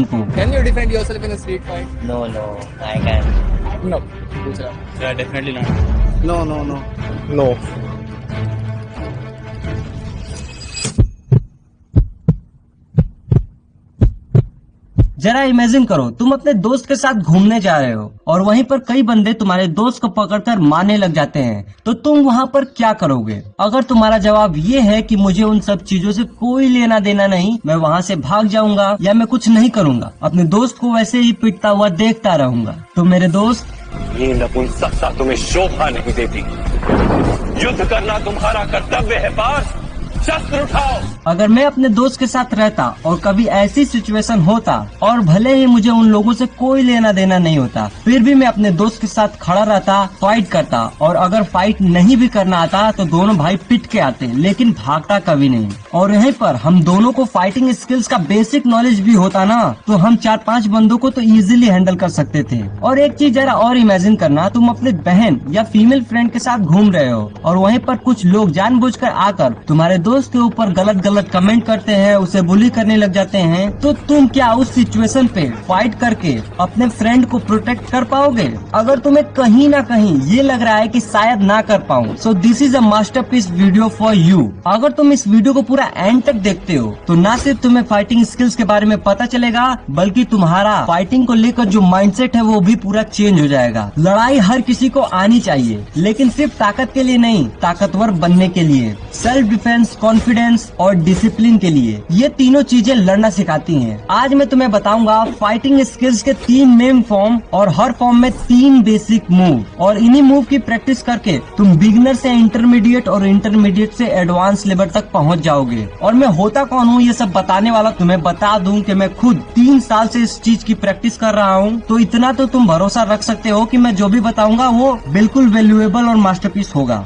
Can you defend yourself in a street fight? No, I can. No. पूछ रहा हूँ। Yeah, definitely not. No. जरा imagine करो, तुम अपने दोस्त के साथ घूमने जा रहे हो और वहीं पर कई बंदे तुम्हारे दोस्त को पकड़कर मारने लग जाते हैं, तो तुम वहाँ पर क्या करोगे? अगर तुम्हारा जवाब ये है कि मुझे उन सब चीजों से कोई लेना देना नहीं, मैं वहाँ से भाग जाऊंगा या मैं कुछ नहीं करूंगा, अपने दोस्त को वैसे ही पिटता हुआ देखता रहूंगा, तो मेरे दोस्त, ये नपुंसकता तुम्हें शोभा नहीं देती। युद्ध करना तुम्हारा कर्तव्य है पार्थ, शस्त्र उठाओ। अगर मैं अपने दोस्त के साथ रहता और कभी ऐसी सिचुएशन होता और भले ही मुझे उन लोगों से कोई लेना देना नहीं होता, फिर भी मैं अपने दोस्त के साथ खड़ा रहता, फाइट करता, और अगर फाइट नहीं भी करना आता तो दोनों भाई पिट के आते, लेकिन भागता कभी नहीं। और यहीं पर हम दोनों को फाइटिंग स्किल्स का बेसिक नॉलेज भी होता ना, तो हम 4-5 बंदों को तो इजीली हैंडल कर सकते थे। और एक चीज जरा और इमेजिन करना, तुम अपने बहन या फीमेल फ्रेंड के साथ घूम रहे हो और वहीं पर कुछ लोग जानबूझकर आकर तुम्हारे दोस्त के ऊपर गलत कमेंट करते हैं, उसे बुली करने लग जाते हैं, तो तुम क्या उस सिचुएशन पे फाइट करके अपने फ्रेंड को प्रोटेक्ट कर पाओगे? अगर तुम्हें कहीं ना कहीं ये लग रहा है कि शायद ना कर पाऊँ, so this is a masterpiece video for you. अगर तुम इस वीडियो को पूरा एंड तक देखते हो तो ना सिर्फ तुम्हें फाइटिंग स्किल्स के बारे में पता चलेगा, बल्कि तुम्हारा फाइटिंग को लेकर जो माइंडसेट है वो भी पूरा चेंज हो जाएगा। लड़ाई हर किसी को आनी चाहिए, लेकिन सिर्फ ताकत के लिए नहीं, ताकतवर बनने के लिए, सेल्फ डिफेंस, कॉन्फिडेंस और डिसिप्लिन के लिए। ये तीनों चीजें लड़ना सिखाती हैं। आज मैं तुम्हें बताऊंगा फाइटिंग स्किल्स के 3 मेन फॉर्म और हर फॉर्म में 3 बेसिक मूव, और इन्हीं मूव की प्रैक्टिस करके तुम बिगिनर से इंटरमीडिएट और इंटरमीडिएट से एडवांस लेवल तक पहुंच जाओगे। और मैं होता कौन हूँ ये सब बताने वाला, तुम्हें बता दूं कि मैं खुद 3 साल से इस चीज की प्रैक्टिस कर रहा हूँ, तो इतना तो तुम भरोसा रख सकते हो कि मैं जो भी बताऊंगा वो बिल्कुल वैल्यूएबल और मास्टरपीस होगा।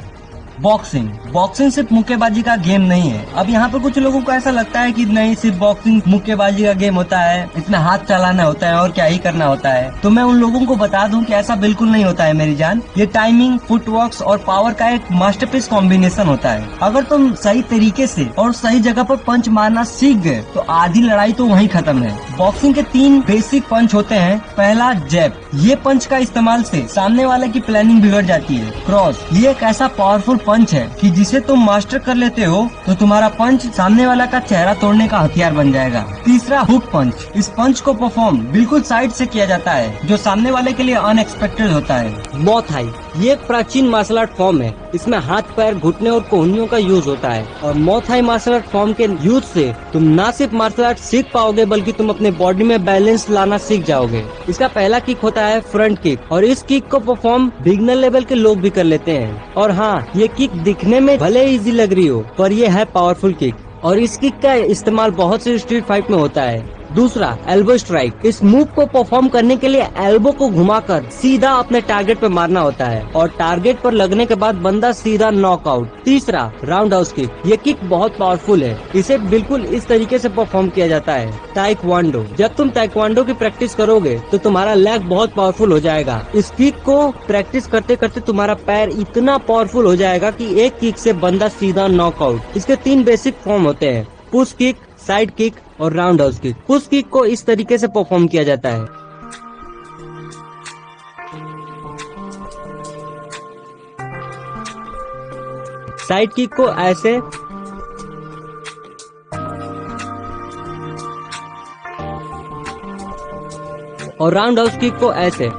बॉक्सिंग सिर्फ मुक्केबाजी का गेम नहीं है। अब यहाँ पर कुछ लोगों को ऐसा लगता है कि नहीं, सिर्फ बॉक्सिंग मुक्केबाजी का गेम होता है, इसमें हाथ चलाना होता है और क्या ही करना होता है। तो मैं उन लोगों को बता दूं कि ऐसा बिल्कुल नहीं होता है मेरी जान। ये टाइमिंग, फुटवर्क और पावर का एक मास्टरपीस कॉम्बिनेशन होता है। अगर तुम सही तरीके से और सही जगह पर पंच मारना सीख गए तो आधी लड़ाई तो वहीं खत्म है। बॉक्सिंग के 3 बेसिक पंच होते हैं। पहला, जैब। ये पंच का इस्तेमाल से सामने वाले की प्लानिंग बिगड़ जाती है। क्रॉस, ये एक ऐसा पावरफुल पंच है कि जिसे तुम मास्टर कर लेते हो तो तुम्हारा पंच सामने वाला का चेहरा तोड़ने का हथियार बन जाएगा। तीसरा, हुक पंच। इस पंच को परफॉर्म बिल्कुल साइड से किया जाता है, जो सामने वाले के लिए अनएक्सपेक्टेड होता है। मॉ थाई, ये एक प्राचीन मार्शल आर्ट फॉर्म है। इसमें हाथ, पैर, घुटने और कोहनियों का यूज होता है। और मॉ थाई मार्शल आर्ट फॉर्म के यूज से तुम ना सिर्फ मार्शल आर्ट सीख पाओगे, बल्कि तुम अपने बॉडी में बैलेंस लाना सीख जाओगे। इसका पहला किक होता है फ्रंट किक, और इस किक को परफॉर्म बिगिनर लेवल के लोग भी कर लेते हैं। और हाँ, ये किक दिखने में भले इजी लग रही हो, पर ये है पावरफुल किक, और इस किक का इस्तेमाल बहुत से स्ट्रीट फाइट में होता है। दूसरा, एल्बो स्ट्राइक। इस मूव को परफॉर्म करने के लिए एल्बो को घुमाकर सीधा अपने टारगेट पे मारना होता है, और टारगेट पर लगने के बाद बंदा सीधा नॉकआउट। तीसरा, राउंड हाउस किक। ये किक बहुत पावरफुल है। इसे बिल्कुल इस तरीके से परफॉर्म किया जाता है। ताइक्वांडो। जब तुम ताइक्वांडो की प्रैक्टिस करोगे तो तुम्हारा लेग बहुत पावरफुल हो जाएगा। इस किक को प्रैक्टिस करते करते तुम्हारा पैर इतना पावरफुल हो जाएगा कि एक किक से बंदा सीधा नॉकआउट। इसके 3 बेसिक फॉर्म होते हैं, पुश किक, साइड किक और round house kick. Push kick को इस तरीके से परफॉर्म किया जाता है। साइड किक को ऐसे, और राउंड हाउस किक को ऐसे।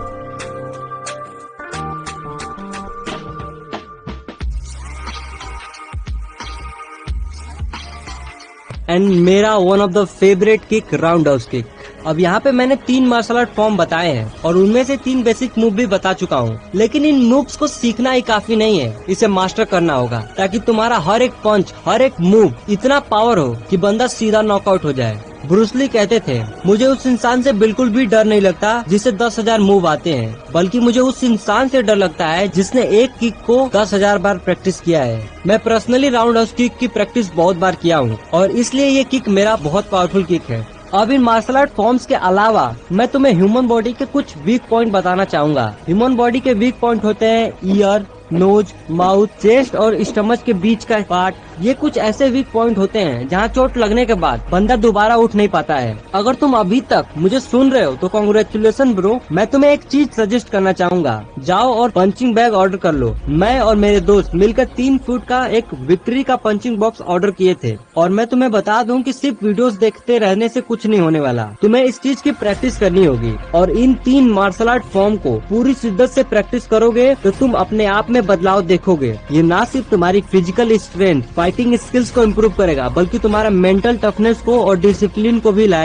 एंड मेरा one of the favourite kick, round house kick. अब यहाँ पे मैंने 3 मार्शल आर्ट फॉर्म बताए हैं और उनमें से 3 बेसिक मूव भी बता चुका हूँ, लेकिन इन मूव्स को सीखना ही काफी नहीं है, इसे मास्टर करना होगा, ताकि तुम्हारा हर एक पंच, हर एक मूव इतना पावर हो कि बंदा सीधा नॉकआउट हो जाए। ब्रूस ली कहते थे, मुझे उस इंसान से बिल्कुल भी डर नहीं लगता जिसे 10,000 मूव आते हैं, बल्कि मुझे उस इंसान से डर लगता है जिसने एक किक को 10,000 बार प्रैक्टिस किया है। मैं पर्सनली राउंड हाउस किक की प्रैक्टिस बहुत बार किया हूँ, और इसलिए ये किक मेरा बहुत पावरफुल किक है। अब इन मार्शल आर्ट फॉर्म्स के अलावा मैं तुम्हें ह्यूमन बॉडी के कुछ वीक पॉइंट बताना चाहूंगा। ह्यूमन बॉडी के वीक पॉइंट होते हैं ईयर, नोज, माउथ, चेस्ट और स्टमच के बीच का पार्ट, ये कुछ ऐसे वीक पॉइंट होते हैं जहाँ चोट लगने के बाद बंदा दोबारा उठ नहीं पाता है। अगर तुम अभी तक मुझे सुन रहे हो तो कांग्रेचुलेशन ब्रो। मैं तुम्हें एक चीज सजेस्ट करना चाहूंगा, जाओ और पंचिंग बैग ऑर्डर कर लो। मैं और मेरे दोस्त मिलकर 3 फुट का एक विक्ट्री का पंचिंग बॉक्स ऑर्डर किए थे। और मैं तुम्हें बता दूं कि सिर्फ वीडियोस देखते रहने से कुछ नहीं होने वाला, तुम्हें इस चीज की प्रैक्टिस करनी होगी। और इन 3 मार्शल आर्ट फॉर्म को पूरी शिद्दत से प्रैक्टिस करोगे तो तुम अपने आप में बदलाव देखोगे। ये ना सिर्फ तुम्हारी फिजिकल स्ट्रेंथ, फाइटिंग स्किल्स को इम्प्रूव करेगा, बल्कि तुम्हारा मेंटल टफनेस को और डिसिप्लिन को भी लाएगा।